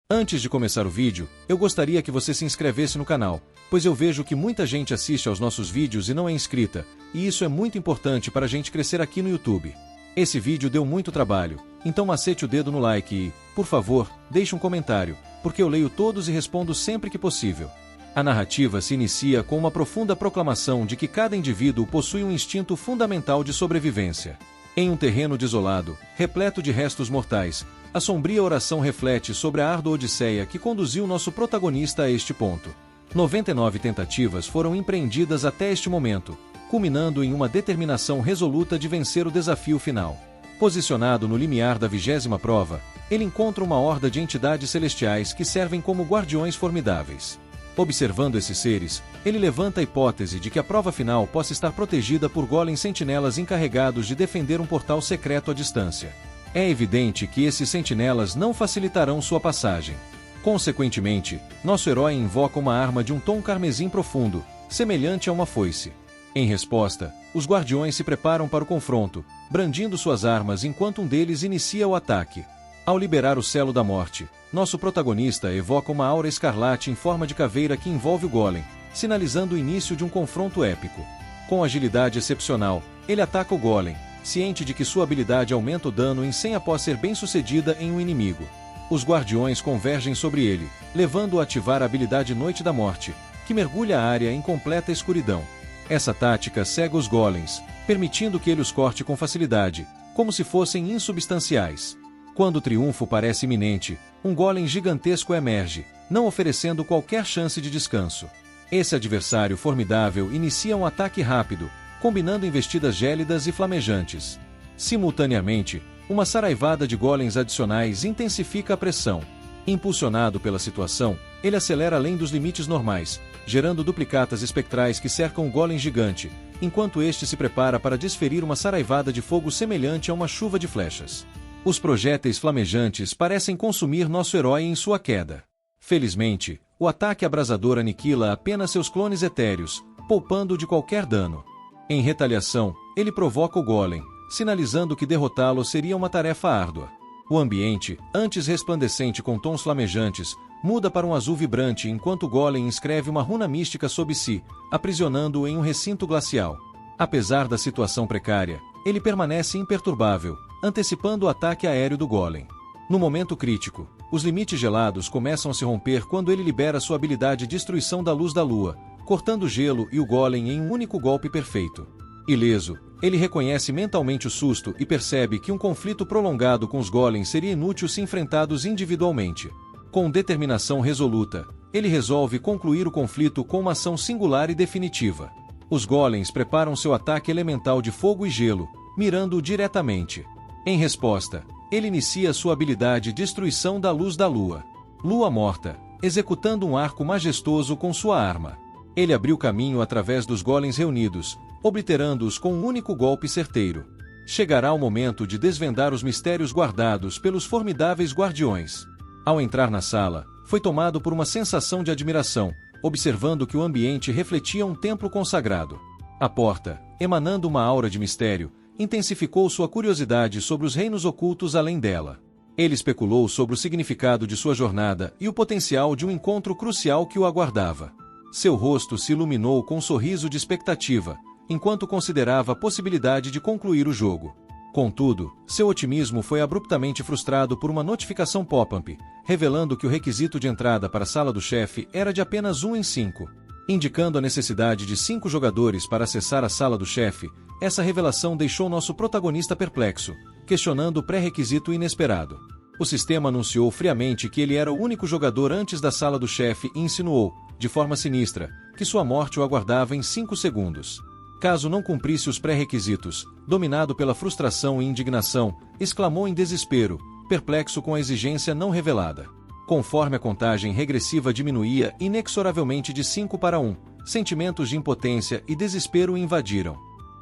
Antes de começar o vídeo, eu gostaria que você se inscrevesse no canal, pois eu vejo que muita gente assiste aos nossos vídeos e não é inscrita, e isso é muito importante para a gente crescer aqui no YouTube. Esse vídeo deu muito trabalho, então macete o dedo no like e, por favor, deixe um comentário, porque eu leio todos e respondo sempre que possível. A narrativa se inicia com uma profunda proclamação de que cada indivíduo possui um instinto fundamental de sobrevivência. Em um terreno desolado, repleto de restos mortais, a sombria oração reflete sobre a árdua odisseia que conduziu nosso protagonista a este ponto. 99 tentativas foram empreendidas até este momento, culminando em uma determinação resoluta de vencer o desafio final. Posicionado no limiar da 20ª prova, ele encontra uma horda de entidades celestiais que servem como guardiões formidáveis. Observando esses seres, ele levanta a hipótese de que a prova final possa estar protegida por golems sentinelas encarregados de defender um portal secreto à distância. É evidente que esses sentinelas não facilitarão sua passagem. Consequentemente, nosso herói invoca uma arma de um tom carmesim profundo, semelhante a uma foice. Em resposta, os guardiões se preparam para o confronto, brandindo suas armas enquanto um deles inicia o ataque. Ao liberar o selo da morte, nosso protagonista evoca uma aura escarlate em forma de caveira que envolve o golem, sinalizando o início de um confronto épico. Com agilidade excepcional, ele ataca o golem, ciente de que sua habilidade aumenta o dano em 100 após ser bem-sucedida em um inimigo. Os guardiões convergem sobre ele, levando-o a ativar a habilidade Noite da Morte, que mergulha a área em completa escuridão. Essa tática cega os golems, permitindo que ele os corte com facilidade, como se fossem insubstanciais. Quando o triunfo parece iminente, um golem gigantesco emerge, não oferecendo qualquer chance de descanso. Esse adversário formidável inicia um ataque rápido, combinando investidas gélidas e flamejantes. Simultaneamente, uma saraivada de golems adicionais intensifica a pressão. Impulsionado pela situação, ele acelera além dos limites normais, gerando duplicatas espectrais que cercam o golem gigante, enquanto este se prepara para desferir uma saraivada de fogo semelhante a uma chuva de flechas. Os projéteis flamejantes parecem consumir nosso herói em sua queda. Felizmente, o ataque abrasador aniquila apenas seus clones etéreos, poupando-o de qualquer dano. Em retaliação, ele provoca o golem, sinalizando que derrotá-lo seria uma tarefa árdua. O ambiente, antes resplandecente com tons flamejantes, muda para um azul vibrante enquanto o golem inscreve uma runa mística sob si, aprisionando-o em um recinto glacial. Apesar da situação precária, ele permanece imperturbável, antecipando o ataque aéreo do golem. No momento crítico, os limites gelados começam a se romper quando ele libera sua habilidade Destruição da Luz da Lua, cortando o gelo e o golem em um único golpe perfeito. Ileso, ele reconhece mentalmente o susto e percebe que um conflito prolongado com os golems seria inútil se enfrentados individualmente. Com determinação resoluta, ele resolve concluir o conflito com uma ação singular e definitiva. Os golems preparam seu ataque elemental de fogo e gelo, mirando-o diretamente. Em resposta, ele inicia sua habilidade Destruição da Luz da Lua. Lua morta, executando um arco majestoso com sua arma. Ele abriu caminho através dos golems reunidos, obliterando-os com um único golpe certeiro. Chegará o momento de desvendar os mistérios guardados pelos formidáveis guardiões. Ao entrar na sala, foi tomado por uma sensação de admiração, observando que o ambiente refletia um templo consagrado. A porta, emanando uma aura de mistério, intensificou sua curiosidade sobre os reinos ocultos além dela. Ele especulou sobre o significado de sua jornada e o potencial de um encontro crucial que o aguardava. Seu rosto se iluminou com um sorriso de expectativa, enquanto considerava a possibilidade de concluir o jogo. Contudo, seu otimismo foi abruptamente frustrado por uma notificação pop-up, revelando que o requisito de entrada para a sala do chefe era de apenas 1 em 5. Indicando a necessidade de 5 jogadores para acessar a sala do chefe, essa revelação deixou nosso protagonista perplexo, questionando o pré-requisito inesperado. O sistema anunciou friamente que ele era o único jogador antes da sala do chefe e insinuou, de forma sinistra, que sua morte o aguardava em 5 segundos. Caso não cumprisse os pré-requisitos, dominado pela frustração e indignação, exclamou em desespero, perplexo com a exigência não revelada. Conforme a contagem regressiva diminuía inexoravelmente de 5 para 1, sentimentos de impotência e desespero o invadiram.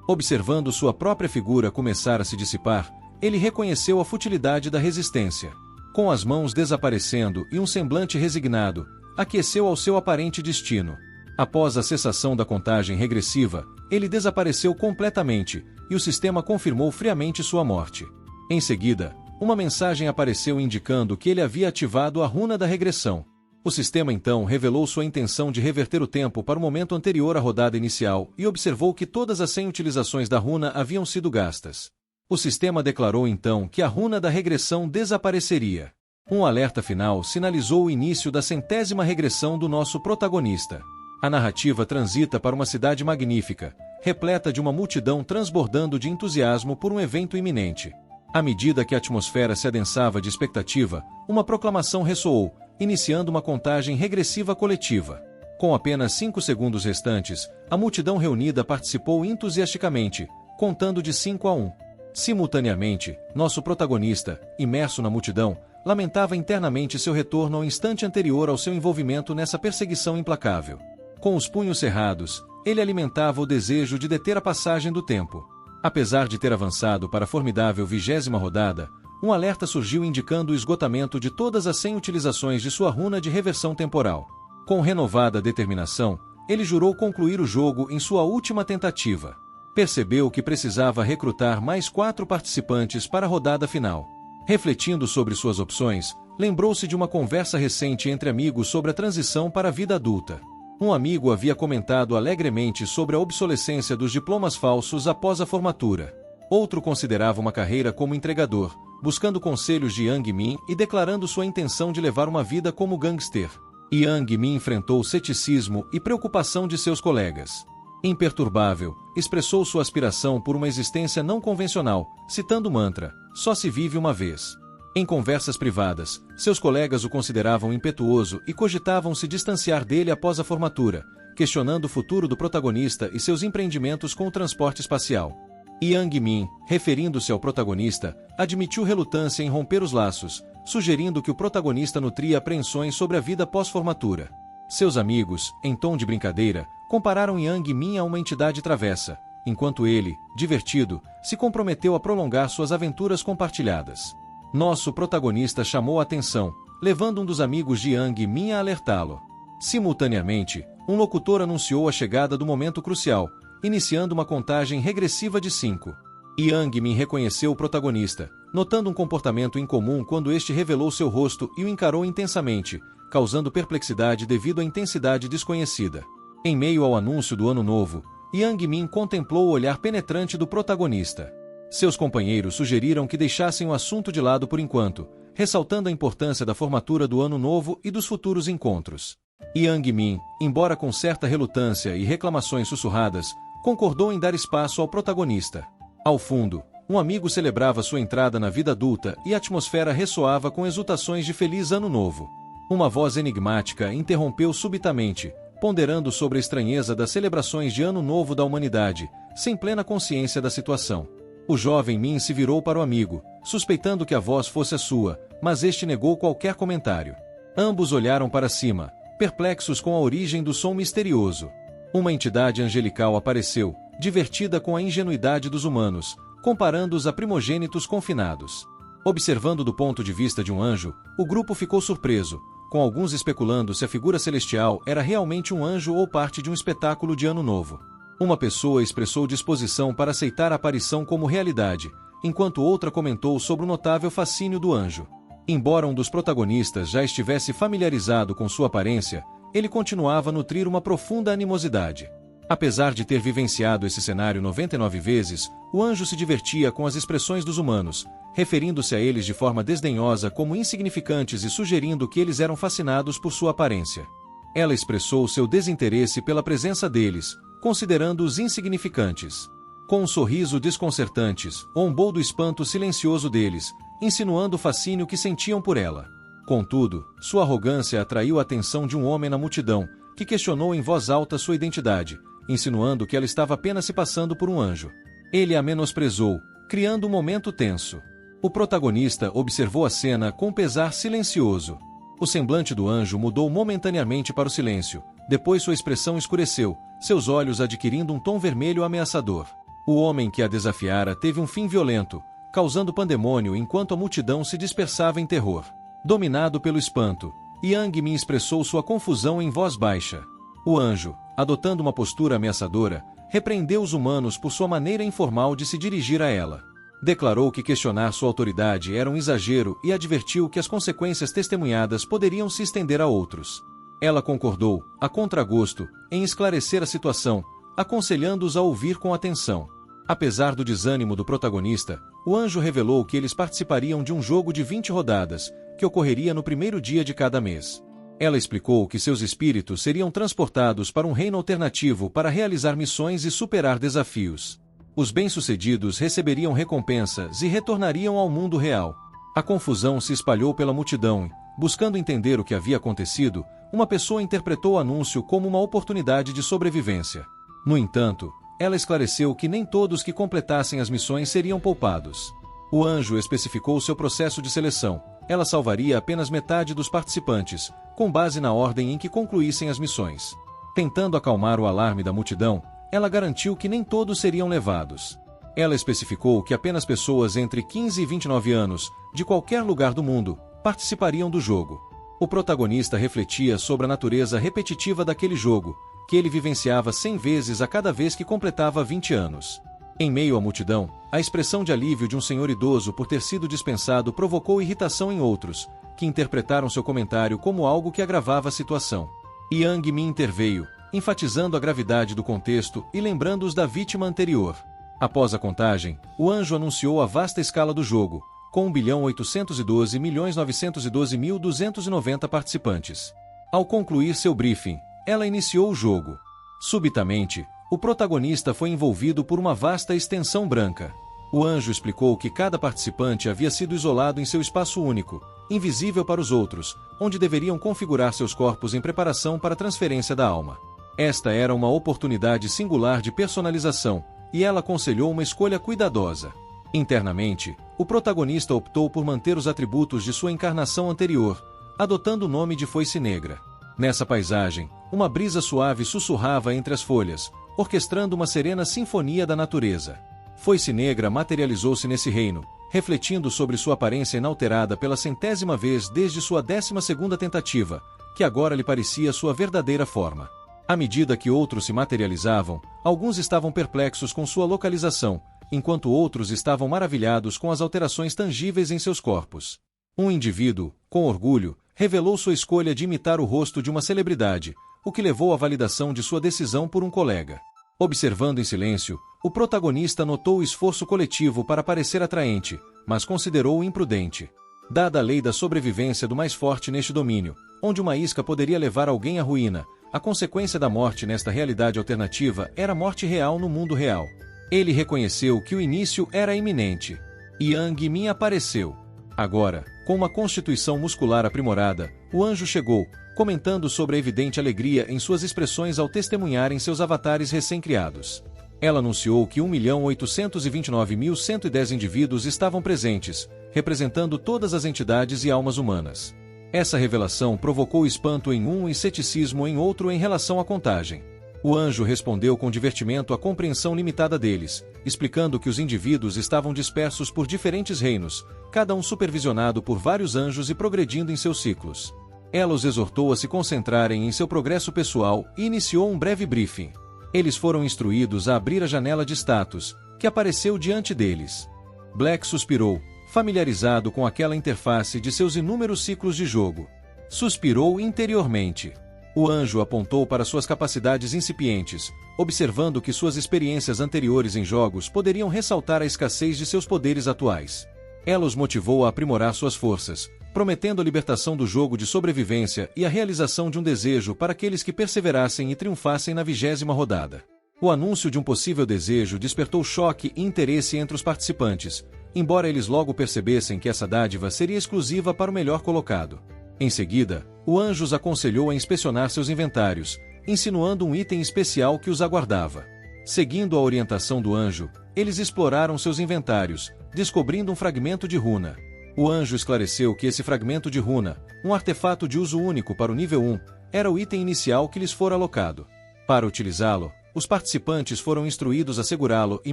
Observando sua própria figura começar a se dissipar, ele reconheceu a futilidade da resistência. Com as mãos desaparecendo e um semblante resignado, aqueceu ao seu aparente destino. Após a cessação da contagem regressiva, ele desapareceu completamente, e o sistema confirmou friamente sua morte. Em seguida, uma mensagem apareceu indicando que ele havia ativado a runa da regressão. O sistema então revelou sua intenção de reverter o tempo para o momento anterior à rodada inicial e observou que todas as 100 utilizações da runa haviam sido gastas. O sistema declarou então que a runa da regressão desapareceria. Um alerta final sinalizou o início da 100ª regressão do nosso protagonista. A narrativa transita para uma cidade magnífica, repleta de uma multidão transbordando de entusiasmo por um evento iminente. À medida que a atmosfera se adensava de expectativa, uma proclamação ressoou, iniciando uma contagem regressiva coletiva. Com apenas 5 segundos restantes, a multidão reunida participou entusiasticamente, contando de 5 a 1. Simultaneamente, nosso protagonista, imerso na multidão, lamentava internamente seu retorno ao instante anterior ao seu envolvimento nessa perseguição implacável. Com os punhos cerrados, ele alimentava o desejo de deter a passagem do tempo. Apesar de ter avançado para a formidável 20ª rodada, um alerta surgiu indicando o esgotamento de todas as 100 utilizações de sua runa de reversão temporal. Com renovada determinação, ele jurou concluir o jogo em sua última tentativa. Percebeu que precisava recrutar mais 4 participantes para a rodada final. Refletindo sobre suas opções, lembrou-se de uma conversa recente entre amigos sobre a transição para a vida adulta. Um amigo havia comentado alegremente sobre a obsolescência dos diplomas falsos após a formatura. Outro considerava uma carreira como entregador, buscando conselhos de Yang Min e declarando sua intenção de levar uma vida como gangster. Yang Min enfrentou o ceticismo e preocupação de seus colegas. Imperturbável, expressou sua aspiração por uma existência não convencional, citando o mantra, só se vive uma vez. Em conversas privadas, seus colegas o consideravam impetuoso e cogitavam se distanciar dele após a formatura, questionando o futuro do protagonista e seus empreendimentos com o transporte espacial. Yang Min, referindo-se ao protagonista, admitiu relutância em romper os laços, sugerindo que o protagonista nutria apreensões sobre a vida pós-formatura. Seus amigos, em tom de brincadeira, compararam Yang Min a uma entidade travessa, enquanto ele, divertido, se comprometeu a prolongar suas aventuras compartilhadas. Nosso protagonista chamou a atenção, levando um dos amigos de Yang Min a alertá-lo. Simultaneamente, um locutor anunciou a chegada do momento crucial, iniciando uma contagem regressiva de 5. Yang Min reconheceu o protagonista, notando um comportamento incomum quando este revelou seu rosto e o encarou intensamente, causando perplexidade devido à intensidade desconhecida. Em meio ao anúncio do ano novo, Yang Min contemplou o olhar penetrante do protagonista. Seus companheiros sugeriram que deixassem o assunto de lado por enquanto, ressaltando a importância da formatura do ano novo e dos futuros encontros. Yang Min, embora com certa relutância e reclamações sussurradas, concordou em dar espaço ao protagonista. Ao fundo, um amigo celebrava sua entrada na vida adulta e a atmosfera ressoava com exultações de Feliz Ano Novo. Uma voz enigmática interrompeu subitamente, ponderando sobre a estranheza das celebrações de Ano Novo da humanidade, sem plena consciência da situação. O jovem Min se virou para o amigo, suspeitando que a voz fosse a sua, mas este negou qualquer comentário. Ambos olharam para cima, perplexos com a origem do som misterioso. Uma entidade angelical apareceu, divertida com a ingenuidade dos humanos, comparando-os a primogênitos confinados. Observando do ponto de vista de um anjo, o grupo ficou surpreso, com alguns especulando se a figura celestial era realmente um anjo ou parte de um espetáculo de Ano Novo. Uma pessoa expressou disposição para aceitar a aparição como realidade, enquanto outra comentou sobre o notável fascínio do anjo. Embora um dos protagonistas já estivesse familiarizado com sua aparência, ele continuava a nutrir uma profunda animosidade. Apesar de ter vivenciado esse cenário 99 vezes, o anjo se divertia com as expressões dos humanos, referindo-se a eles de forma desdenhosa como insignificantes e sugerindo que eles eram fascinados por sua aparência. Ela expressou seu desinteresse pela presença deles, considerando-os insignificantes. Com um sorriso desconcertante, zombou do espanto silencioso deles, insinuando o fascínio que sentiam por ela. Contudo, sua arrogância atraiu a atenção de um homem na multidão, que questionou em voz alta sua identidade, insinuando que ela estava apenas se passando por um anjo. Ele a menosprezou, criando um momento tenso. O protagonista observou a cena com pesar silencioso. O semblante do anjo mudou momentaneamente para o silêncio, depois sua expressão escureceu, seus olhos adquirindo um tom vermelho ameaçador. O homem que a desafiara teve um fim violento, causando pandemônio enquanto a multidão se dispersava em terror. Dominado pelo espanto, Yang Min expressou sua confusão em voz baixa. O anjo, adotando uma postura ameaçadora, repreendeu os humanos por sua maneira informal de se dirigir a ela. Declarou que questionar sua autoridade era um exagero e advertiu que as consequências testemunhadas poderiam se estender a outros. Ela concordou, a contragosto, em esclarecer a situação, aconselhando-os a ouvir com atenção. Apesar do desânimo do protagonista, o anjo revelou que eles participariam de um jogo de 20 rodadas, que ocorreria no primeiro dia de cada mês. Ela explicou que seus espíritos seriam transportados para um reino alternativo para realizar missões e superar desafios. Os bem-sucedidos receberiam recompensas e retornariam ao mundo real. A confusão se espalhou pela multidão e, buscando entender o que havia acontecido, uma pessoa interpretou o anúncio como uma oportunidade de sobrevivência. No entanto, ela esclareceu que nem todos que completassem as missões seriam poupados. O anjo especificou seu processo de seleção. Ela salvaria apenas metade dos participantes, com base na ordem em que concluíssem as missões. Tentando acalmar o alarme da multidão, ela garantiu que nem todos seriam levados. Ela especificou que apenas pessoas entre 15 e 29 anos, de qualquer lugar do mundo, participariam do jogo. O protagonista refletia sobre a natureza repetitiva daquele jogo, que ele vivenciava 100 vezes a cada vez que completava 20 anos. Em meio à multidão, a expressão de alívio de um senhor idoso por ter sido dispensado provocou irritação em outros, que interpretaram seu comentário como algo que agravava a situação. Yang Mi interveio, enfatizando a gravidade do contexto e lembrando-os da vítima anterior. Após a contagem, o anjo anunciou a vasta escala do jogo, com 1.812.912.290 participantes. Ao concluir seu briefing, ela iniciou o jogo. Subitamente, o protagonista foi envolvido por uma vasta extensão branca. O anjo explicou que cada participante havia sido isolado em seu espaço único, invisível para os outros, onde deveriam configurar seus corpos em preparação para a transferência da alma. Esta era uma oportunidade singular de personalização, e ela aconselhou uma escolha cuidadosa. Internamente, o protagonista optou por manter os atributos de sua encarnação anterior, adotando o nome de Foice Negra. Nessa paisagem, uma brisa suave sussurrava entre as folhas, orquestrando uma serena sinfonia da natureza. Foice Negra materializou-se nesse reino, refletindo sobre sua aparência inalterada pela 100ª vez desde sua 12ª tentativa, que agora lhe parecia sua verdadeira forma. À medida que outros se materializavam, alguns estavam perplexos com sua localização, enquanto outros estavam maravilhados com as alterações tangíveis em seus corpos. Um indivíduo, com orgulho, revelou sua escolha de imitar o rosto de uma celebridade, o que levou à validação de sua decisão por um colega. Observando em silêncio, o protagonista notou o esforço coletivo para parecer atraente, mas considerou-o imprudente. Dada a lei da sobrevivência do mais forte neste domínio, onde uma isca poderia levar alguém à ruína, a consequência da morte nesta realidade alternativa era a morte real no mundo real. Ele reconheceu que o início era iminente. Yang Mi apareceu. Agora, com uma constituição muscular aprimorada, o anjo chegou, comentando sobre a evidente alegria em suas expressões ao testemunharem seus avatares recém-criados. Ela anunciou que 1.829.110 indivíduos estavam presentes, representando todas as entidades e almas humanas. Essa revelação provocou espanto em um e ceticismo em outro em relação à contagem. O anjo respondeu com divertimento à compreensão limitada deles, explicando que os indivíduos estavam dispersos por diferentes reinos, cada um supervisionado por vários anjos e progredindo em seus ciclos. Ela os exortou a se concentrarem em seu progresso pessoal e iniciou um breve briefing. Eles foram instruídos a abrir a janela de status, que apareceu diante deles. Black suspirou, familiarizado com aquela interface de seus inúmeros ciclos de jogo. Suspirou interiormente. O anjo apontou para suas capacidades incipientes, observando que suas experiências anteriores em jogos poderiam ressaltar a escassez de seus poderes atuais. Ela os motivou a aprimorar suas forças, prometendo a libertação do jogo de sobrevivência e a realização de um desejo para aqueles que perseverassem e triunfassem na 20ª rodada. O anúncio de um possível desejo despertou choque e interesse entre os participantes, embora eles logo percebessem que essa dádiva seria exclusiva para o melhor colocado. Em seguida, o anjo os aconselhou a inspecionar seus inventários, insinuando um item especial que os aguardava. Seguindo a orientação do anjo, eles exploraram seus inventários, descobrindo um fragmento de runa. O anjo esclareceu que esse fragmento de runa, um artefato de uso único para o nível 1, era o item inicial que lhes fora alocado. Para utilizá-lo, os participantes foram instruídos a segurá-lo e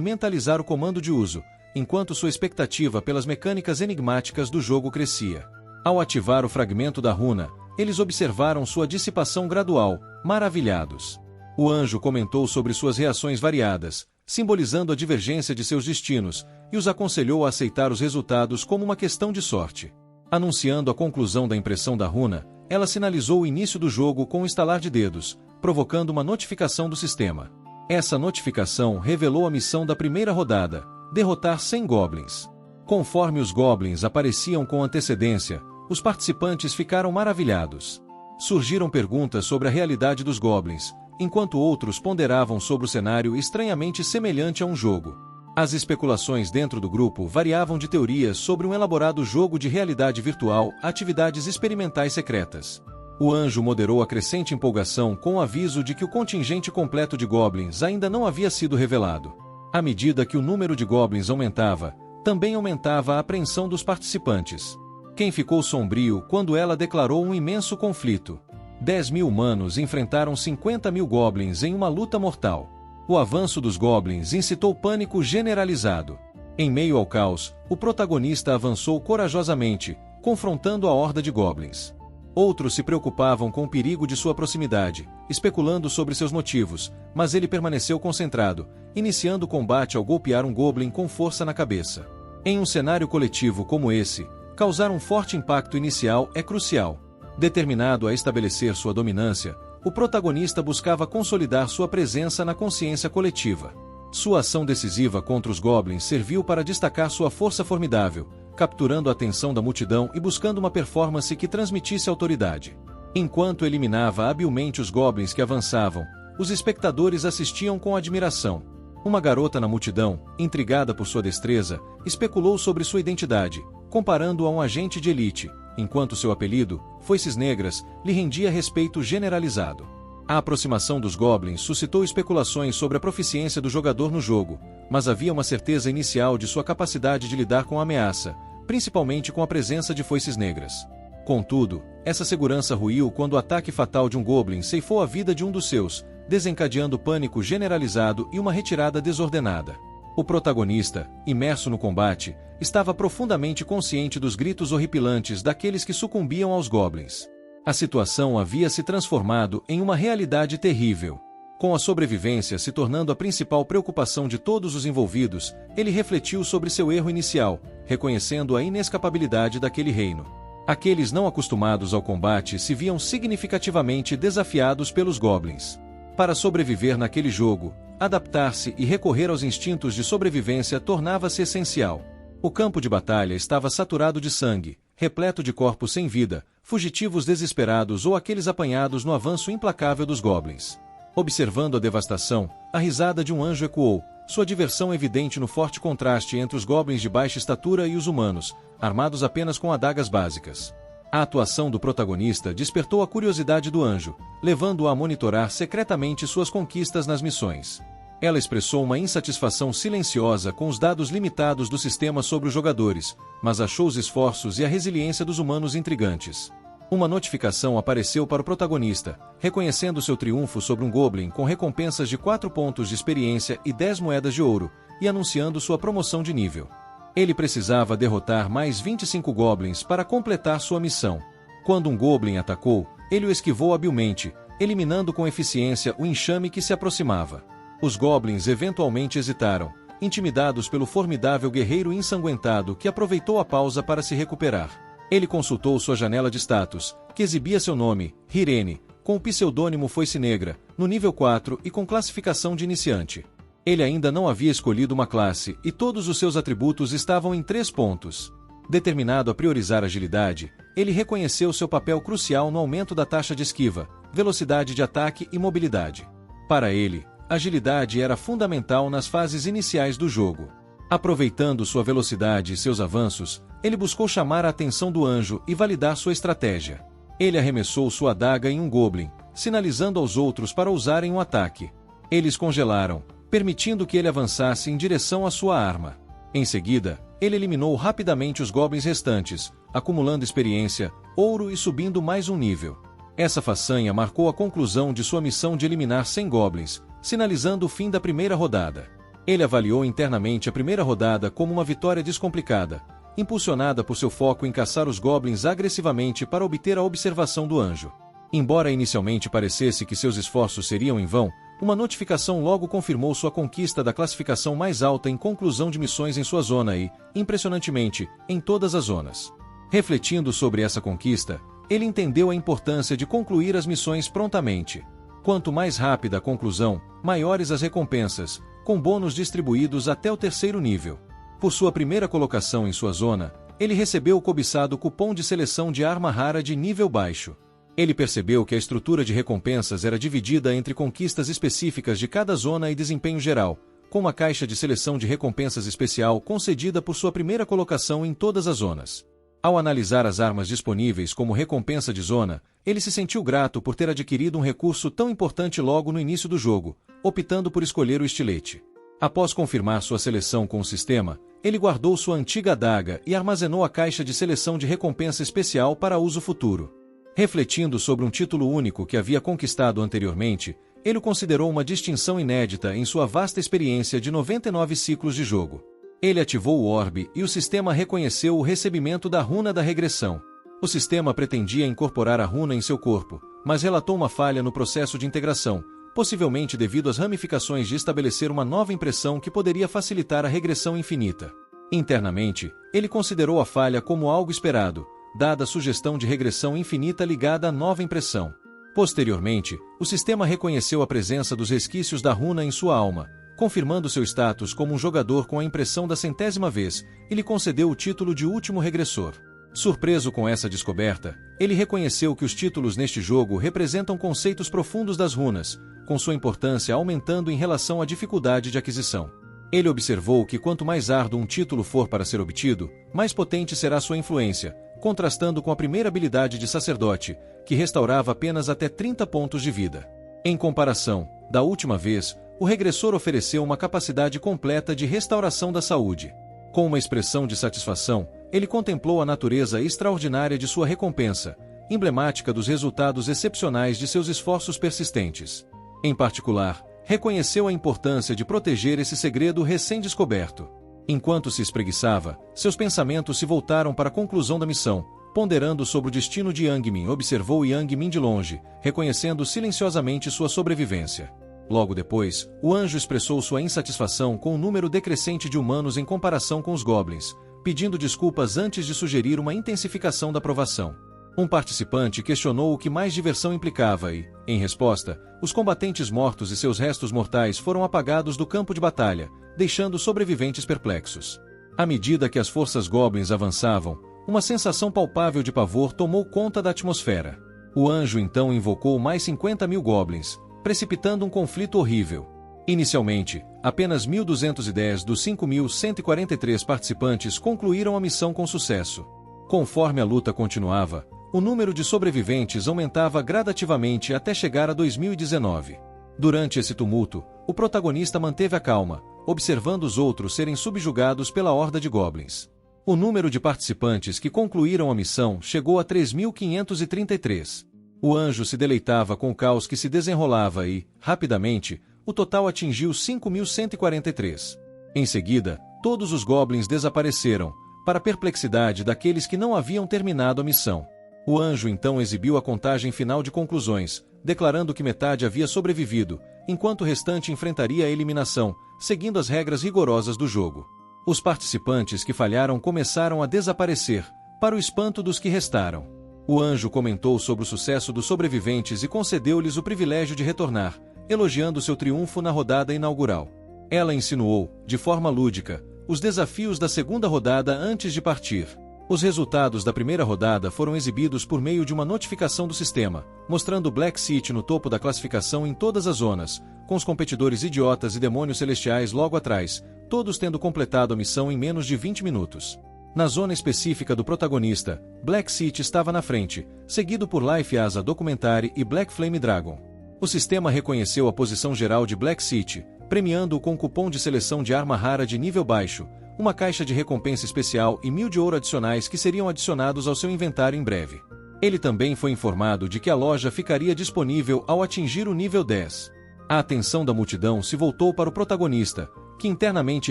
mentalizar o comando de uso, enquanto sua expectativa pelas mecânicas enigmáticas do jogo crescia. Ao ativar o fragmento da runa, eles observaram sua dissipação gradual, maravilhados. O anjo comentou sobre suas reações variadas, simbolizando a divergência de seus destinos, e os aconselhou a aceitar os resultados como uma questão de sorte. Anunciando a conclusão da impressão da runa, ela sinalizou o início do jogo com um estalar de dedos, provocando uma notificação do sistema. Essa notificação revelou a missão da primeira rodada: derrotar 100 goblins. Conforme os goblins apareciam com antecedência, os participantes ficaram maravilhados. Surgiram perguntas sobre a realidade dos goblins, enquanto outros ponderavam sobre o cenário estranhamente semelhante a um jogo. As especulações dentro do grupo variavam de teorias sobre um elaborado jogo de realidade virtual a atividades experimentais secretas. O anjo moderou a crescente empolgação com o aviso de que o contingente completo de goblins ainda não havia sido revelado. À medida que o número de goblins aumentava, também aumentava a apreensão dos participantes. Quem ficou sombrio quando ela declarou um imenso conflito. 10.000 humanos enfrentaram 50.000 goblins em uma luta mortal. O avanço dos goblins incitou pânico generalizado. Em meio ao caos, o protagonista avançou corajosamente, confrontando a horda de goblins. Outros se preocupavam com o perigo de sua proximidade, especulando sobre seus motivos, mas ele permaneceu concentrado, iniciando o combate ao golpear um goblin com força na cabeça. Em um cenário coletivo como esse, causar um forte impacto inicial é crucial. Determinado a estabelecer sua dominância, o protagonista buscava consolidar sua presença na consciência coletiva. Sua ação decisiva contra os goblins serviu para destacar sua força formidável, capturando a atenção da multidão e buscando uma performance que transmitisse autoridade. Enquanto eliminava habilmente os goblins que avançavam, os espectadores assistiam com admiração. Uma garota na multidão, intrigada por sua destreza, especulou sobre sua identidade, comparando-o a um agente de elite, enquanto seu apelido, Foices Negras, lhe rendia respeito generalizado. A aproximação dos goblins suscitou especulações sobre a proficiência do jogador no jogo, mas havia uma certeza inicial de sua capacidade de lidar com a ameaça, principalmente com a presença de Foices Negras. Contudo, essa segurança ruiu quando o ataque fatal de um goblin ceifou a vida de um dos seus, desencadeando pânico generalizado e uma retirada desordenada. O protagonista, imerso no combate, estava profundamente consciente dos gritos horripilantes daqueles que sucumbiam aos goblins. A situação havia se transformado em uma realidade terrível. Com a sobrevivência se tornando a principal preocupação de todos os envolvidos, ele refletiu sobre seu erro inicial, reconhecendo a inescapabilidade daquele reino. Aqueles não acostumados ao combate se viam significativamente desafiados pelos goblins. Para sobreviver naquele jogo, adaptar-se e recorrer aos instintos de sobrevivência tornava-se essencial. O campo de batalha estava saturado de sangue, repleto de corpos sem vida, fugitivos desesperados ou aqueles apanhados no avanço implacável dos goblins. Observando a devastação, a risada de um anjo ecoou, sua diversão evidente no forte contraste entre os goblins de baixa estatura e os humanos, armados apenas com adagas básicas. A atuação do protagonista despertou a curiosidade do anjo, levando-o a monitorar secretamente suas conquistas nas missões. Ela expressou uma insatisfação silenciosa com os dados limitados do sistema sobre os jogadores, mas achou os esforços e a resiliência dos humanos intrigantes. Uma notificação apareceu para o protagonista, reconhecendo seu triunfo sobre um goblin com recompensas de 4 pontos de experiência e 10 moedas de ouro, e anunciando sua promoção de nível. Ele precisava derrotar mais 25 goblins para completar sua missão. Quando um goblin atacou, ele o esquivou habilmente, eliminando com eficiência o enxame que se aproximava. Os goblins eventualmente hesitaram, intimidados pelo formidável guerreiro ensanguentado que aproveitou a pausa para se recuperar. Ele consultou sua janela de status, que exibia seu nome, Hirene, com o pseudônimo Foice Negra, no nível 4 e com classificação de iniciante. Ele ainda não havia escolhido uma classe e todos os seus atributos estavam em 3 pontos. Determinado a priorizar agilidade, ele reconheceu seu papel crucial no aumento da taxa de esquiva, velocidade de ataque e mobilidade. Para ele, agilidade era fundamental nas fases iniciais do jogo. Aproveitando sua velocidade e seus avanços, ele buscou chamar a atenção do anjo e validar sua estratégia. Ele arremessou sua adaga em um goblin, sinalizando aos outros para usarem um ataque. Eles congelaram, permitindo que ele avançasse em direção à sua arma. Em seguida, ele eliminou rapidamente os goblins restantes, acumulando experiência, ouro e subindo mais um nível. Essa façanha marcou a conclusão de sua missão de eliminar 100 goblins, sinalizando o fim da primeira rodada. Ele avaliou internamente a primeira rodada como uma vitória descomplicada, impulsionada por seu foco em caçar os goblins agressivamente para obter a observação do anjo. Embora inicialmente parecesse que seus esforços seriam em vão, Uma notificação logo confirmou sua conquista da classificação mais alta em conclusão de missões em sua zona e, impressionantemente, em todas as zonas. Refletindo sobre essa conquista, ele entendeu a importância de concluir as missões prontamente. Quanto mais rápida a conclusão, maiores as recompensas, com bônus distribuídos até o 3º nível. Por sua primeira colocação em sua zona, ele recebeu o cobiçado cupom de seleção de arma rara de nível baixo. Ele percebeu que a estrutura de recompensas era dividida entre conquistas específicas de cada zona e desempenho geral, com uma caixa de seleção de recompensas especial concedida por sua primeira colocação em todas as zonas. Ao analisar as armas disponíveis como recompensa de zona, ele se sentiu grato por ter adquirido um recurso tão importante logo no início do jogo, optando por escolher o estilete. Após confirmar sua seleção com o sistema, ele guardou sua antiga adaga e armazenou a caixa de seleção de recompensa especial para uso futuro. Refletindo sobre um título único que havia conquistado anteriormente, ele o considerou uma distinção inédita em sua vasta experiência de 99 ciclos de jogo. Ele ativou o orbe e o sistema reconheceu o recebimento da runa da regressão. O sistema pretendia incorporar a runa em seu corpo, mas relatou uma falha no processo de integração, possivelmente devido às ramificações de estabelecer uma nova impressão que poderia facilitar a regressão infinita. Internamente, ele considerou a falha como algo esperado, dada a sugestão de regressão infinita ligada à nova impressão. Posteriormente, o sistema reconheceu a presença dos resquícios da runa em sua alma, confirmando seu status como um jogador com a impressão da 100ª vez, e lhe concedeu o título de último regressor. Surpreso com essa descoberta, ele reconheceu que os títulos neste jogo representam conceitos profundos das runas, com sua importância aumentando em relação à dificuldade de aquisição. Ele observou que quanto mais árduo um título for para ser obtido, mais potente será sua influência, contrastando com a primeira habilidade de sacerdote, que restaurava apenas até 30 pontos de vida. Em comparação, da última vez, o regressor ofereceu uma capacidade completa de restauração da saúde. Com uma expressão de satisfação, ele contemplou a natureza extraordinária de sua recompensa, emblemática dos resultados excepcionais de seus esforços persistentes. Em particular, reconheceu a importância de proteger esse segredo recém-descoberto. Enquanto se espreguiçava, seus pensamentos se voltaram para a conclusão da missão. Ponderando sobre o destino de Yang Min, observou Yang Min de longe, reconhecendo silenciosamente sua sobrevivência. Logo depois, o anjo expressou sua insatisfação com o número decrescente de humanos em comparação com os goblins, pedindo desculpas antes de sugerir uma intensificação da provação. Um participante questionou o que mais diversão implicava e, em resposta, os combatentes mortos e seus restos mortais foram apagados do campo de batalha, deixando os sobreviventes perplexos. À medida que as forças goblins avançavam, uma sensação palpável de pavor tomou conta da atmosfera. O anjo então invocou mais 50.000 goblins, precipitando um conflito horrível. Inicialmente, apenas 1.210 dos 5.143 participantes concluíram a missão com sucesso. Conforme a luta continuava, o número de sobreviventes aumentava gradativamente até chegar a 2019. Durante esse tumulto, o protagonista manteve a calma, observando os outros serem subjugados pela horda de goblins. O número de participantes que concluíram a missão chegou a 3.533. O anjo se deleitava com o caos que se desenrolava e, rapidamente, o total atingiu 5.143. Em seguida, todos os goblins desapareceram, para a perplexidade daqueles que não haviam terminado a missão. O anjo então exibiu a contagem final de conclusões, declarando que metade havia sobrevivido, enquanto o restante enfrentaria a eliminação, seguindo as regras rigorosas do jogo. Os participantes que falharam começaram a desaparecer, para o espanto dos que restaram. O anjo comentou sobre o sucesso dos sobreviventes e concedeu-lhes o privilégio de retornar, elogiando seu triunfo na rodada inaugural. Ela insinuou, de forma lúdica, os desafios da segunda rodada antes de partir. Os resultados da primeira rodada foram exibidos por meio de uma notificação do sistema, mostrando Black City no topo da classificação em todas as zonas, com os competidores idiotas e demônios celestiais logo atrás, todos tendo completado a missão em menos de 20 minutos. Na zona específica do protagonista, Black City estava na frente, seguido por Life Asa Documentary e Black Flame Dragon. O sistema reconheceu a posição geral de Black City, premiando-o com um cupom de seleção de arma rara de nível baixo, uma caixa de recompensa especial e 1.000 de ouro adicionais que seriam adicionados ao seu inventário em breve. Ele também foi informado de que a loja ficaria disponível ao atingir o nível 10. A atenção da multidão se voltou para o protagonista, que internamente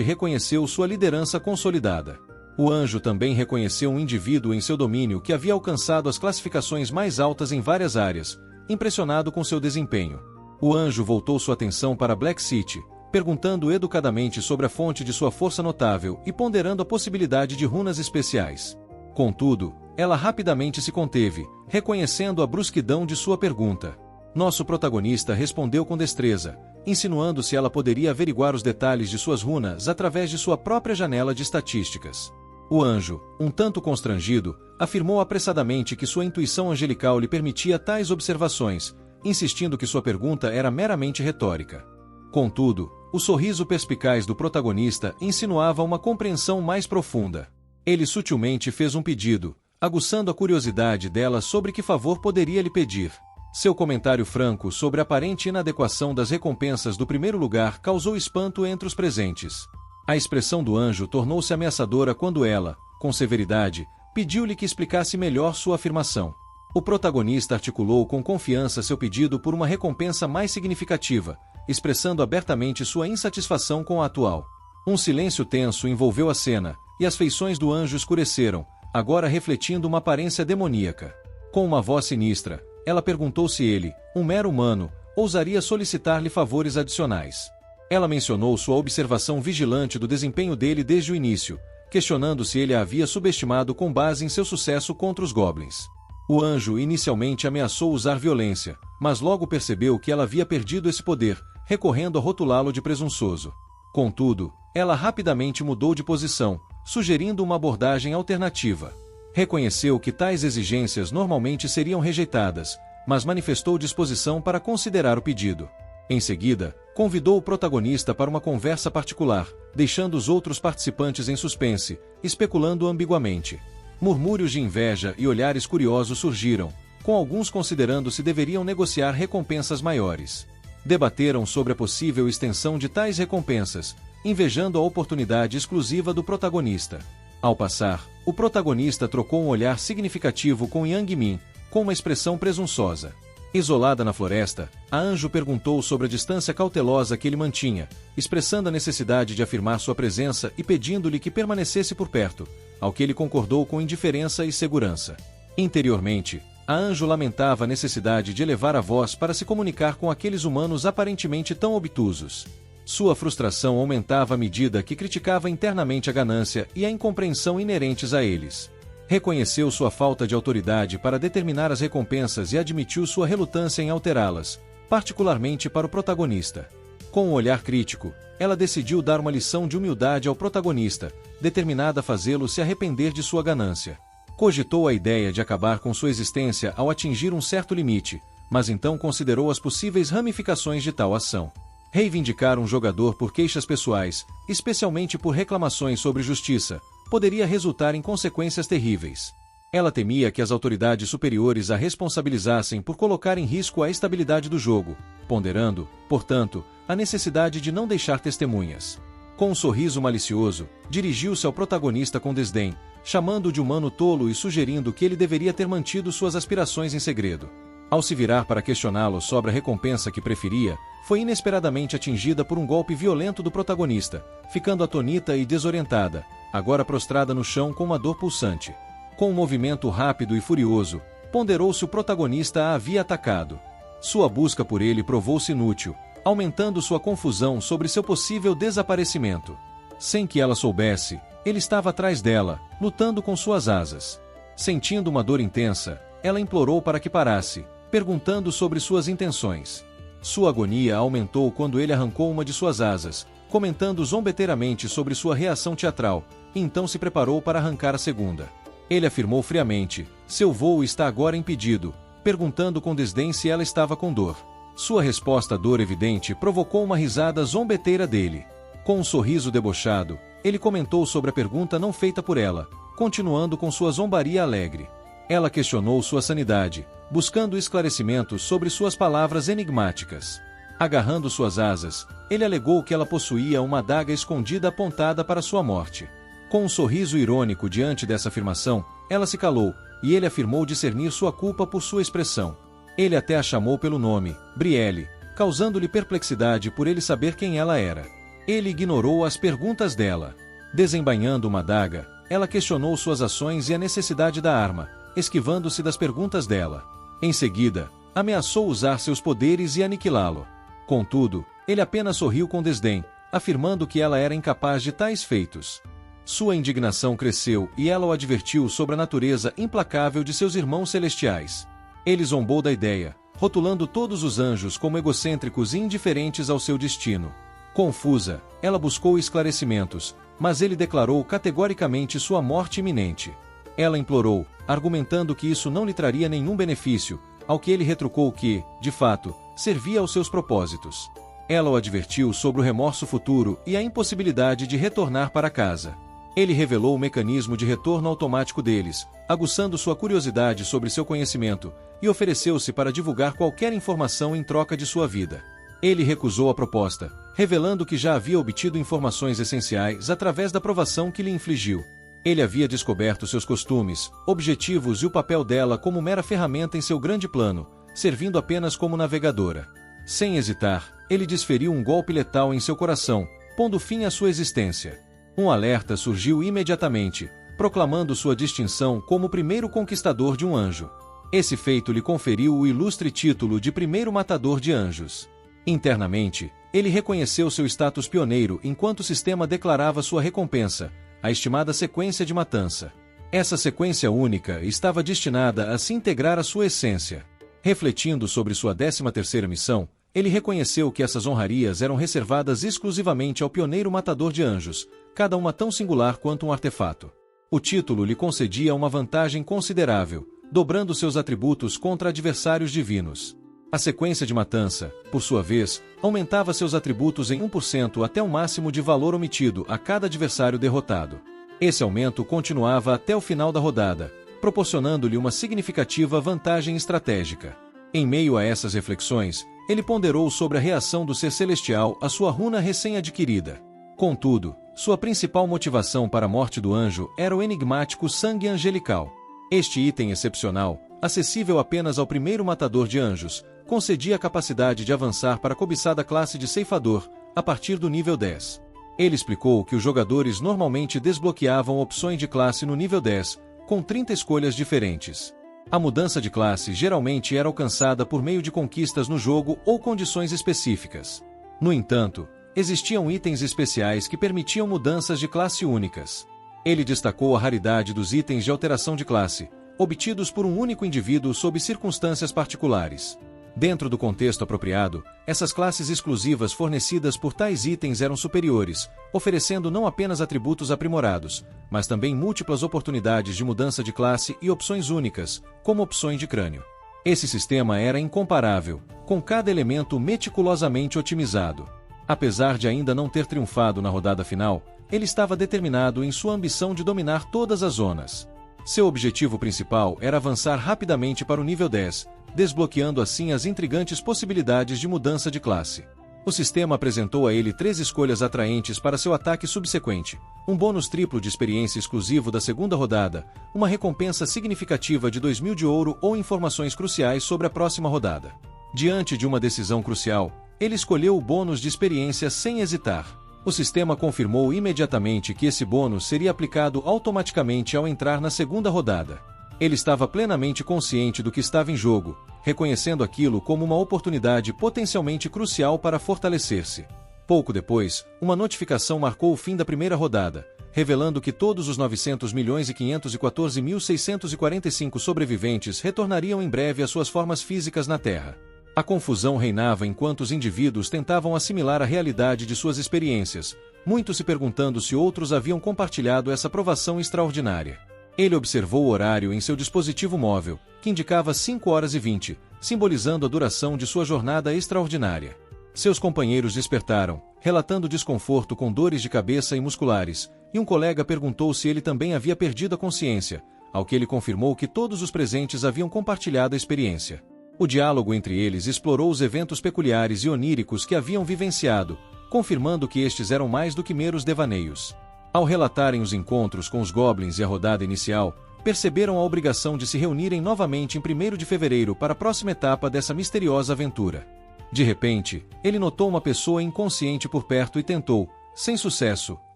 reconheceu sua liderança consolidada. O anjo também reconheceu um indivíduo em seu domínio que havia alcançado as classificações mais altas em várias áreas, impressionado com seu desempenho. O anjo voltou sua atenção para Black City, perguntando educadamente sobre a fonte de sua força notável e ponderando a possibilidade de runas especiais. Contudo, ela rapidamente se conteve, reconhecendo a brusquidão de sua pergunta. Nosso protagonista respondeu com destreza, insinuando se ela poderia averiguar os detalhes de suas runas através de sua própria janela de estatísticas. O anjo, um tanto constrangido, afirmou apressadamente que sua intuição angelical lhe permitia tais observações, insistindo que sua pergunta era meramente retórica. Contudo, o sorriso perspicaz do protagonista insinuava uma compreensão mais profunda. Ele sutilmente fez um pedido, aguçando a curiosidade dela sobre que favor poderia lhe pedir. Seu comentário franco sobre a aparente inadequação das recompensas do primeiro lugar causou espanto entre os presentes. A expressão do anjo tornou-se ameaçadora quando ela, com severidade, pediu-lhe que explicasse melhor sua afirmação. O protagonista articulou com confiança seu pedido por uma recompensa mais significativa, expressando abertamente sua insatisfação com a atual. Um silêncio tenso envolveu a cena, e as feições do anjo escureceram, agora refletindo uma aparência demoníaca. Com uma voz sinistra, ela perguntou se ele, um mero humano, ousaria solicitar-lhe favores adicionais. Ela mencionou sua observação vigilante do desempenho dele desde o início, questionando se ele a havia subestimado com base em seu sucesso contra os goblins. O anjo inicialmente ameaçou usar violência, mas logo percebeu que ela havia perdido esse poder, recorrendo a rotulá-lo de presunçoso. Contudo, ela rapidamente mudou de posição, sugerindo uma abordagem alternativa. Reconheceu que tais exigências normalmente seriam rejeitadas, mas manifestou disposição para considerar o pedido. Em seguida, convidou o protagonista para uma conversa particular, deixando os outros participantes em suspense, especulando ambiguamente. Murmúrios de inveja e olhares curiosos surgiram, com alguns considerando se deveriam negociar recompensas maiores. Debateram sobre a possível extensão de tais recompensas, invejando a oportunidade exclusiva do protagonista. Ao passar, o protagonista trocou um olhar significativo com Yang Min, com uma expressão presunçosa. Isolada na floresta, a anjo perguntou sobre a distância cautelosa que ele mantinha, expressando a necessidade de afirmar sua presença e pedindo-lhe que permanecesse por perto, ao que ele concordou com indiferença e segurança. Interiormente, a anjo lamentava a necessidade de elevar a voz para se comunicar com aqueles humanos aparentemente tão obtusos. Sua frustração aumentava à medida que criticava internamente a ganância e a incompreensão inerentes a eles. Reconheceu sua falta de autoridade para determinar as recompensas e admitiu sua relutância em alterá-las, particularmente para o protagonista. Com um olhar crítico, ela decidiu dar uma lição de humildade ao protagonista, determinada a fazê-lo se arrepender de sua ganância. Cogitou a ideia de acabar com sua existência ao atingir um certo limite, mas então considerou as possíveis ramificações de tal ação. Reivindicar um jogador por queixas pessoais, especialmente por reclamações sobre justiça, poderia resultar em consequências terríveis. Ela temia que as autoridades superiores a responsabilizassem por colocar em risco a estabilidade do jogo, ponderando, portanto, a necessidade de não deixar testemunhas. Com um sorriso malicioso, dirigiu-se ao protagonista com desdém, chamando-o de humano tolo e sugerindo que ele deveria ter mantido suas aspirações em segredo. Ao se virar para questioná-lo sobre a recompensa que preferia, foi inesperadamente atingida por um golpe violento do protagonista, ficando atonita e desorientada, agora prostrada no chão com uma dor pulsante. Com um movimento rápido e furioso, ponderou se o protagonista a havia atacado. Sua busca por ele provou-se inútil, aumentando sua confusão sobre seu possível desaparecimento. Sem que ela soubesse, ele estava atrás dela, lutando com suas asas. Sentindo uma dor intensa, ela implorou para que parasse, perguntando sobre suas intenções. Sua agonia aumentou quando ele arrancou uma de suas asas, comentando zombeteiramente sobre sua reação teatral, e então se preparou para arrancar a segunda. Ele afirmou friamente: seu voo está agora impedido, perguntando com desdém se ela estava com dor. Sua resposta à dor evidente provocou uma risada zombeteira dele. Com um sorriso debochado, ele comentou sobre a pergunta não feita por ela, continuando com sua zombaria alegre. Ela questionou sua sanidade, buscando esclarecimentos sobre suas palavras enigmáticas. Agarrando suas asas, ele alegou que ela possuía uma adaga escondida apontada para sua morte. Com um sorriso irônico diante dessa afirmação, ela se calou, e ele afirmou discernir sua culpa por sua expressão. Ele até a chamou pelo nome, Brielle, causando-lhe perplexidade por ele saber quem ela era. Ele ignorou as perguntas dela. Desembainhando uma adaga, ela questionou suas ações e a necessidade da arma, esquivando-se das perguntas dela. Em seguida, ameaçou usar seus poderes e aniquilá-lo. Contudo, ele apenas sorriu com desdém, afirmando que ela era incapaz de tais feitos. Sua indignação cresceu e ela o advertiu sobre a natureza implacável de seus irmãos celestiais. Ele zombou da ideia, rotulando todos os anjos como egocêntricos e indiferentes ao seu destino. Confusa, ela buscou esclarecimentos, mas ele declarou categoricamente sua morte iminente. Ela implorou, argumentando que isso não lhe traria nenhum benefício, ao que ele retrucou que, de fato, servia aos seus propósitos. Ela o advertiu sobre o remorso futuro e a impossibilidade de retornar para casa. Ele revelou o mecanismo de retorno automático deles, aguçando sua curiosidade sobre seu conhecimento, e ofereceu-se para divulgar qualquer informação em troca de sua vida. Ele recusou a proposta, revelando que já havia obtido informações essenciais através da provação que lhe infligiu. Ele havia descoberto seus costumes, objetivos e o papel dela como mera ferramenta em seu grande plano, servindo apenas como navegadora. Sem hesitar, ele desferiu um golpe letal em seu coração, pondo fim à sua existência. Um alerta surgiu imediatamente, proclamando sua distinção como o primeiro conquistador de um anjo. Esse feito lhe conferiu o ilustre título de primeiro matador de anjos. Internamente, ele reconheceu seu status pioneiro enquanto o sistema declarava sua recompensa, a estimada sequência de matança. Essa sequência única estava destinada a se integrar à sua essência. Refletindo sobre sua 13ª missão, ele reconheceu que essas honrarias eram reservadas exclusivamente ao pioneiro matador de anjos, cada uma tão singular quanto um artefato. O título lhe concedia uma vantagem considerável, dobrando seus atributos contra adversários divinos. A sequência de matança, por sua vez, aumentava seus atributos em 1% até o máximo de valor omitido a cada adversário derrotado. Esse aumento continuava até o final da rodada, proporcionando-lhe uma significativa vantagem estratégica. Em meio a essas reflexões, ele ponderou sobre a reação do ser celestial à sua runa recém-adquirida. Contudo, sua principal motivação para a morte do anjo era o enigmático sangue angelical. Este item excepcional, acessível apenas ao primeiro matador de anjos, concedia a capacidade de avançar para a cobiçada classe de ceifador, a partir do nível 10. Ele explicou que os jogadores normalmente desbloqueavam opções de classe no nível 10, com 30 escolhas diferentes. A mudança de classe geralmente era alcançada por meio de conquistas no jogo ou condições específicas. No entanto, existiam itens especiais que permitiam mudanças de classe únicas. Ele destacou a raridade dos itens de alteração de classe, obtidos por um único indivíduo sob circunstâncias particulares. Dentro do contexto apropriado, essas classes exclusivas fornecidas por tais itens eram superiores, oferecendo não apenas atributos aprimorados, mas também múltiplas oportunidades de mudança de classe e opções únicas, como opções de crânio. Esse sistema era incomparável, com cada elemento meticulosamente otimizado. Apesar de ainda não ter triunfado na rodada final, ele estava determinado em sua ambição de dominar todas as zonas. Seu objetivo principal era avançar rapidamente para o nível 10, desbloqueando assim as intrigantes possibilidades de mudança de classe. O sistema apresentou a ele 3 escolhas atraentes para seu ataque subsequente, um bônus triplo de experiência exclusivo da segunda rodada, uma recompensa significativa de 2.000 de ouro ou informações cruciais sobre a próxima rodada. Diante de uma decisão crucial, ele escolheu o bônus de experiência sem hesitar. O sistema confirmou imediatamente que esse bônus seria aplicado automaticamente ao entrar na segunda rodada. Ele estava plenamente consciente do que estava em jogo, reconhecendo aquilo como uma oportunidade potencialmente crucial para fortalecer-se. Pouco depois, uma notificação marcou o fim da primeira rodada, revelando que todos os 900.514.645 sobreviventes retornariam em breve às suas formas físicas na Terra. A confusão reinava enquanto os indivíduos tentavam assimilar a realidade de suas experiências, muitos se perguntando se outros haviam compartilhado essa provação extraordinária. Ele observou o horário em seu dispositivo móvel, que indicava 5h20, simbolizando a duração de sua jornada extraordinária. Seus companheiros despertaram, relatando desconforto com dores de cabeça e musculares, e um colega perguntou se ele também havia perdido a consciência, ao que ele confirmou que todos os presentes haviam compartilhado a experiência. O diálogo entre eles explorou os eventos peculiares e oníricos que haviam vivenciado, confirmando que estes eram mais do que meros devaneios. Ao relatarem os encontros com os goblins e a rodada inicial, perceberam a obrigação de se reunirem novamente em 1º de fevereiro para a próxima etapa dessa misteriosa aventura. De repente, ele notou uma pessoa inconsciente por perto e tentou, sem sucesso,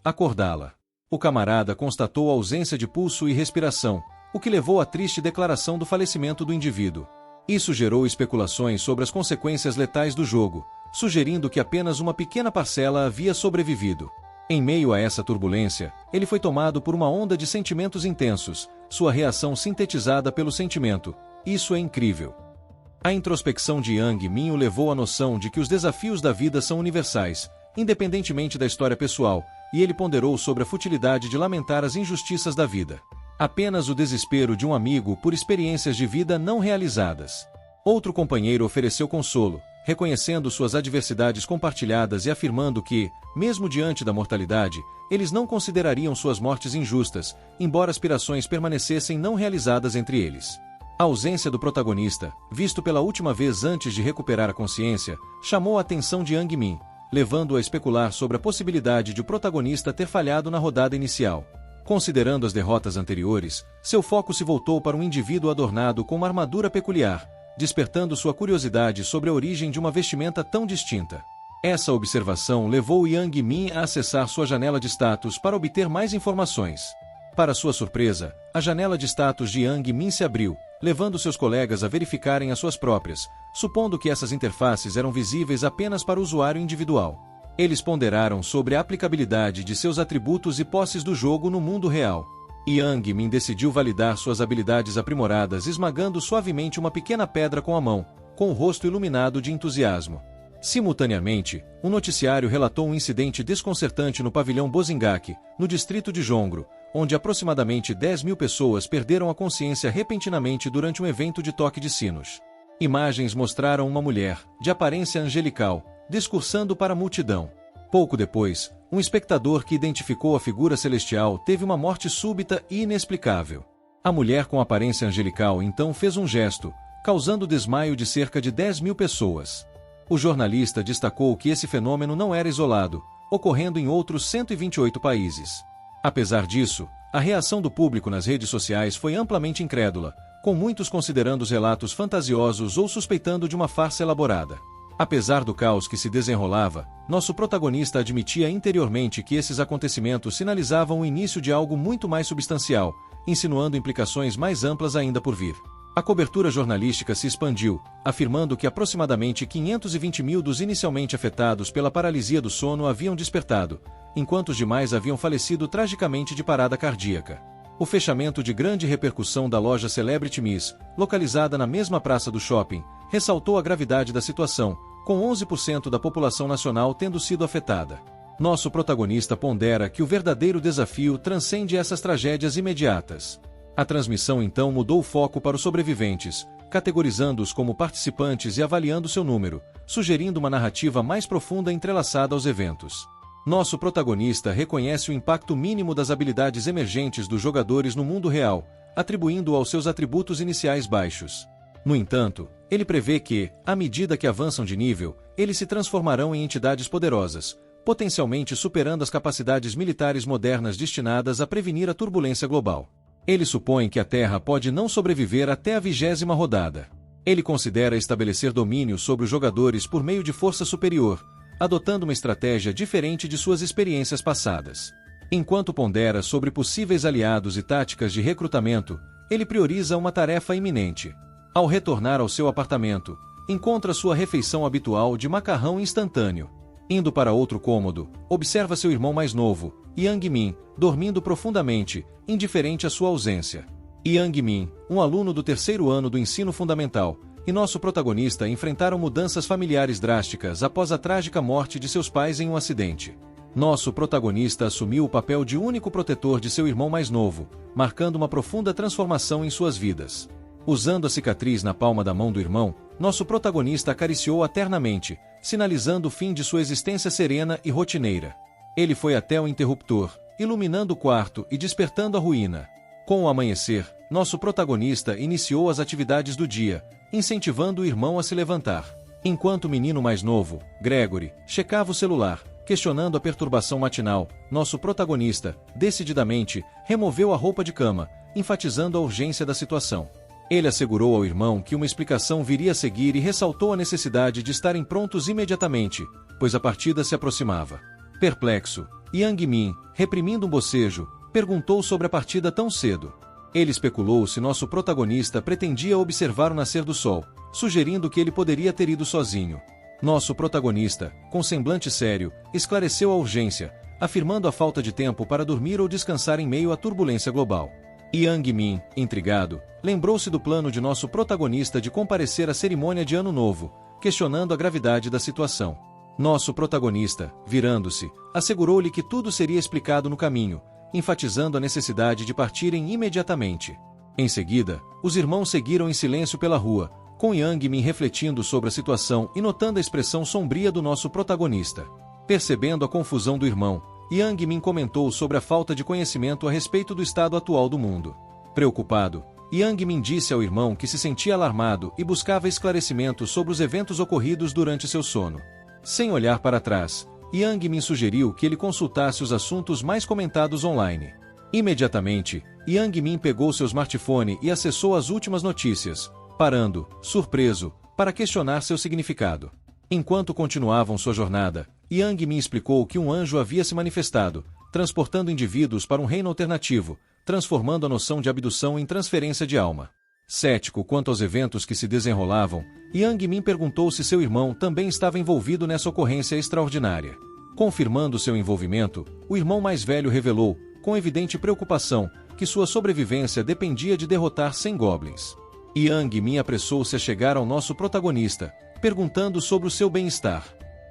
acordá-la. O camarada constatou a ausência de pulso e respiração, o que levou à triste declaração do falecimento do indivíduo. Isso gerou especulações sobre as consequências letais do jogo, sugerindo que apenas uma pequena parcela havia sobrevivido. Em meio a essa turbulência, ele foi tomado por uma onda de sentimentos intensos, sua reação sintetizada pelo sentimento: "Isso é incrível." A introspecção de Yang Min o levou à noção de que os desafios da vida são universais, independentemente da história pessoal, e ele ponderou sobre a futilidade de lamentar as injustiças da vida. Apenas o desespero de um amigo por experiências de vida não realizadas. Outro companheiro ofereceu consolo, reconhecendo suas adversidades compartilhadas e afirmando que, mesmo diante da mortalidade, eles não considerariam suas mortes injustas, embora aspirações permanecessem não realizadas entre eles. A ausência do protagonista, visto pela última vez antes de recuperar a consciência, chamou a atenção de Yang Min, levando-o a especular sobre a possibilidade de o protagonista ter falhado na rodada inicial. Considerando as derrotas anteriores, seu foco se voltou para um indivíduo adornado com uma armadura peculiar, despertando sua curiosidade sobre a origem de uma vestimenta tão distinta. Essa observação levou Yang Min a acessar sua janela de status para obter mais informações. Para sua surpresa, a janela de status de Yang Min se abriu, levando seus colegas a verificarem as suas próprias, supondo que essas interfaces eram visíveis apenas para o usuário individual. Eles ponderaram sobre a aplicabilidade de seus atributos e posses do jogo no mundo real. Yang Min decidiu validar suas habilidades aprimoradas esmagando suavemente uma pequena pedra com a mão, com o rosto iluminado de entusiasmo. Simultaneamente, um noticiário relatou um incidente desconcertante no pavilhão Bozingak, no distrito de Jongro, onde aproximadamente 10.000 pessoas perderam a consciência repentinamente durante um evento de toque de sinos. Imagens mostraram uma mulher, de aparência angelical, discursando para a multidão. Pouco depois, um espectador que identificou a figura celestial teve uma morte súbita e inexplicável. A mulher com aparência angelical então fez um gesto, causando o desmaio de cerca de 10.000 pessoas. O jornalista destacou que esse fenômeno não era isolado, ocorrendo em outros 128 países. Apesar disso, a reação do público nas redes sociais foi amplamente incrédula, com muitos considerando os relatos fantasiosos ou suspeitando de uma farsa elaborada. Apesar do caos que se desenrolava, nosso protagonista admitia interiormente que esses acontecimentos sinalizavam o início de algo muito mais substancial, insinuando implicações mais amplas ainda por vir. A cobertura jornalística se expandiu, afirmando que aproximadamente 520.000 dos inicialmente afetados pela paralisia do sono haviam despertado, enquanto os demais haviam falecido tragicamente de parada cardíaca. O fechamento de grande repercussão da loja Celebrity Miss, localizada na mesma praça do shopping, ressaltou a gravidade da situação, com 11% da população nacional tendo sido afetada. Nosso protagonista pondera que o verdadeiro desafio transcende essas tragédias imediatas. A transmissão então mudou o foco para os sobreviventes, categorizando-os como participantes e avaliando seu número, sugerindo uma narrativa mais profunda entrelaçada aos eventos. Nosso protagonista reconhece o impacto mínimo das habilidades emergentes dos jogadores no mundo real, atribuindo-o aos seus atributos iniciais baixos. No entanto, ele prevê que, à medida que avançam de nível, eles se transformarão em entidades poderosas, potencialmente superando as capacidades militares modernas destinadas a prevenir a turbulência global. Ele supõe que a Terra pode não sobreviver até a 20ª rodada. Ele considera estabelecer domínio sobre os jogadores por meio de força superior, adotando uma estratégia diferente de suas experiências passadas. Enquanto pondera sobre possíveis aliados e táticas de recrutamento, ele prioriza uma tarefa iminente. Ao retornar ao seu apartamento, encontra sua refeição habitual de macarrão instantâneo. Indo para outro cômodo, observa seu irmão mais novo, Yang Min, dormindo profundamente, indiferente à sua ausência. Yang Min, um aluno do 3º ano do ensino fundamental, e nosso protagonista enfrentaram mudanças familiares drásticas após a trágica morte de seus pais em um acidente. Nosso protagonista assumiu o papel de único protetor de seu irmão mais novo, marcando uma profunda transformação em suas vidas. Usando a cicatriz na palma da mão do irmão, nosso protagonista acariciou-a ternamente, sinalizando o fim de sua existência serena e rotineira. Ele foi até o interruptor, iluminando o quarto e despertando a ruína. Com o amanhecer, nosso protagonista iniciou as atividades do dia, incentivando o irmão a se levantar. Enquanto o menino mais novo, Gregory, checava o celular, questionando a perturbação matinal, nosso protagonista, decididamente, removeu a roupa de cama, enfatizando a urgência da situação. Ele assegurou ao irmão que uma explicação viria a seguir e ressaltou a necessidade de estarem prontos imediatamente, pois a partida se aproximava. Perplexo, Yang Min, reprimindo um bocejo, perguntou sobre a partida tão cedo. Ele especulou se nosso protagonista pretendia observar o nascer do sol, sugerindo que ele poderia ter ido sozinho. Nosso protagonista, com semblante sério, esclareceu a urgência, afirmando a falta de tempo para dormir ou descansar em meio à turbulência global. Yang Min, intrigado, lembrou-se do plano de nosso protagonista de comparecer à cerimônia de Ano Novo, questionando a gravidade da situação. Nosso protagonista, virando-se, assegurou-lhe que tudo seria explicado no caminho, enfatizando a necessidade de partirem imediatamente. Em seguida, os irmãos seguiram em silêncio pela rua, com Yang Min refletindo sobre a situação e notando a expressão sombria do nosso protagonista. Percebendo a confusão do irmão, Yang Min comentou sobre a falta de conhecimento a respeito do estado atual do mundo. Preocupado, Yang Min disse ao irmão que se sentia alarmado e buscava esclarecimentos sobre os eventos ocorridos durante seu sono. Sem olhar para trás, Yang Min sugeriu que ele consultasse os assuntos mais comentados online. Imediatamente, Yang Min pegou seu smartphone e acessou as últimas notícias, parando, surpreso, para questionar seu significado. Enquanto continuavam sua jornada, Yang Min explicou que um anjo havia se manifestado, transportando indivíduos para um reino alternativo, transformando a noção de abdução em transferência de alma. Cético quanto aos eventos que se desenrolavam, Yang Min perguntou se seu irmão também estava envolvido nessa ocorrência extraordinária. Confirmando seu envolvimento, o irmão mais velho revelou, com evidente preocupação, que sua sobrevivência dependia de derrotar 100 goblins. Yang Min apressou-se a chegar ao nosso protagonista, perguntando sobre o seu bem-estar.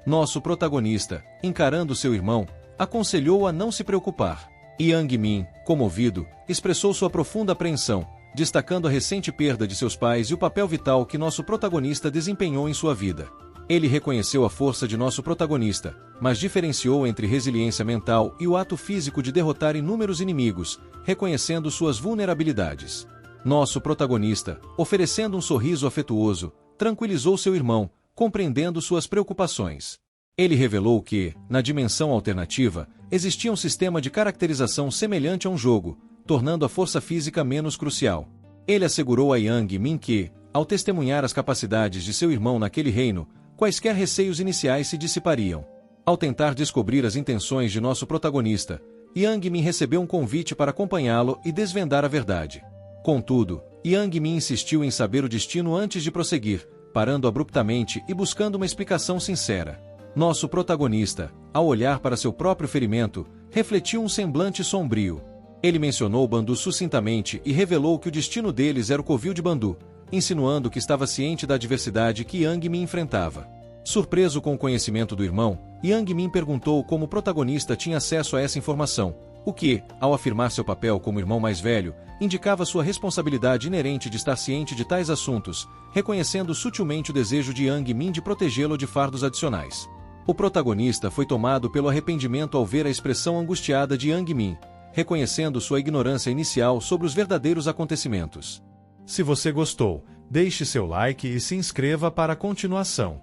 Nosso protagonista, encarando seu irmão, aconselhou-o a não se preocupar. Yang Min, comovido, expressou sua profunda apreensão, destacando a recente perda de seus pais e o papel vital que nosso protagonista desempenhou em sua vida. Ele reconheceu a força de nosso protagonista, mas diferenciou entre resiliência mental e o ato físico de derrotar inúmeros inimigos, reconhecendo suas vulnerabilidades. Nosso protagonista, oferecendo um sorriso afetuoso, tranquilizou seu irmão, compreendendo suas preocupações. Ele revelou que, na dimensão alternativa, existia um sistema de caracterização semelhante a um jogo, tornando a força física menos crucial. Ele assegurou a Yang Min que, ao testemunhar as capacidades de seu irmão naquele reino, quaisquer receios iniciais se dissipariam. Ao tentar descobrir as intenções de nosso protagonista, Yang Min recebeu um convite para acompanhá-lo e desvendar a verdade. Contudo, Yang Min insistiu em saber o destino antes de prosseguir, parando abruptamente e buscando uma explicação sincera. Nosso protagonista, ao olhar para seu próprio ferimento, refletiu um semblante sombrio. Ele mencionou Bandu sucintamente e revelou que o destino deles era o covil de Bandu, insinuando que estava ciente da adversidade que Yang Min enfrentava. Surpreso com o conhecimento do irmão, Yang Min perguntou como o protagonista tinha acesso a essa informação, o que, ao afirmar seu papel como irmão mais velho, indicava sua responsabilidade inerente de estar ciente de tais assuntos, reconhecendo sutilmente o desejo de Yang Min de protegê-lo de fardos adicionais. O protagonista foi tomado pelo arrependimento ao ver a expressão angustiada de Yang Min, reconhecendo sua ignorância inicial sobre os verdadeiros acontecimentos. Se você gostou, deixe seu like e se inscreva para a continuação.